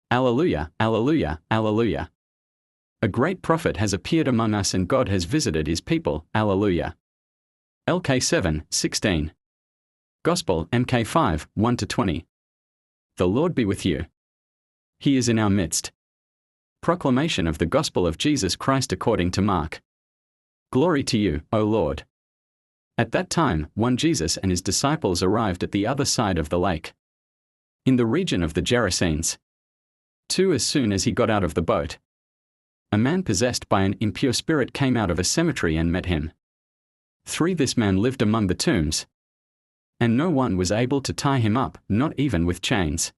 Alleluia, alleluia, alleluia. A great prophet has appeared among us and God has visited his people, alleluia. LK 7:16. Gospel, MK 5, 1-20. The Lord be with you. He is in our midst. Proclamation of the Gospel of Jesus Christ according to Mark. Glory to you, O Lord. At that time, Jesus and his disciples arrived at the other side of the lake, in the region of the Gerasenes. 2. As soon as he got out of the boat, a man possessed by an impure spirit came out of a cemetery and met him. 3. This man lived among the tombs, and no one was able to tie him up, not even with chains.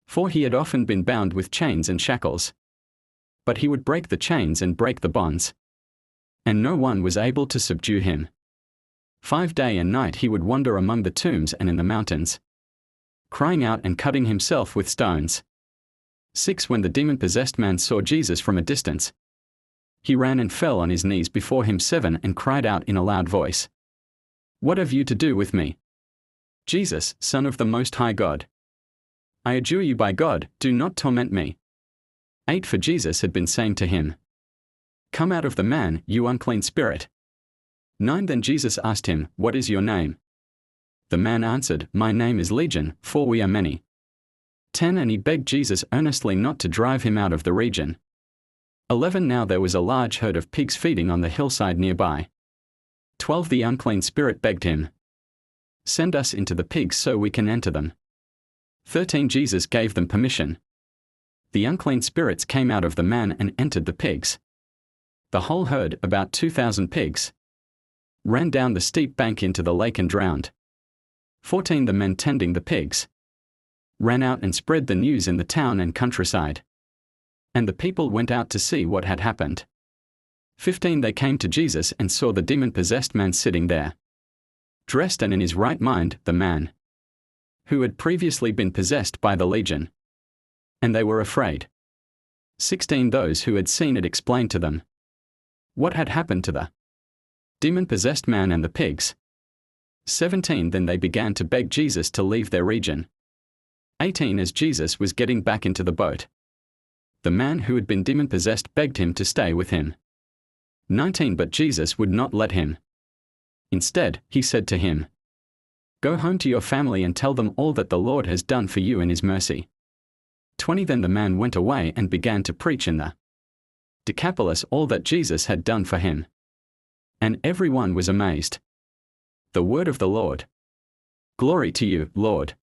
4. He had often been bound with chains and shackles, but he would break the chains and break the bonds, and no one was able to subdue him. 5. Day and night he would wander among the tombs and in the mountains, crying out and cutting himself with stones. 6. When the demon-possessed man saw Jesus from a distance, he ran and fell on his knees before him. 7. And cried out in a loud voice, "What have you to do with me, Jesus, Son of the Most High God? I adjure you by God, do not torment me." 8. For Jesus had been saying to him, "Come out of the man, you unclean spirit." 9. Then Jesus asked him, "What is your name?" The man answered, "My name is Legion, for we are many." 10. And he begged Jesus earnestly not to drive him out of the region. 11. Now there was a large herd of pigs feeding on the hillside nearby. 12. The unclean spirit begged him, "Send us into the pigs so we can enter them." 13. Jesus gave them permission. The unclean spirits came out of the man and entered the pigs. The whole herd, about 2,000 pigs, ran down the steep bank into the lake and drowned. 14. The men tending the pigs ran out and spread the news in the town and countryside, and the people went out to see what had happened. 15. They came to Jesus and saw the demon-possessed man sitting there, dressed and in his right mind, the man who had previously been possessed by the legion, and they were afraid. 16. Those who had seen it explained to them what had happened to the demon-possessed man and the pigs. 17. Then they began to beg Jesus to leave their region. 18. As Jesus was getting back into the boat, the man who had been demon-possessed begged him to stay with him. 19. But Jesus would not let him. Instead, he said to him, "Go home to your family and tell them all that the Lord has done for you in his mercy." 20. Then the man went away and began to preach in the Decapolis all that Jesus had done for him, and everyone was amazed. The word of the Lord. Glory to you, Lord.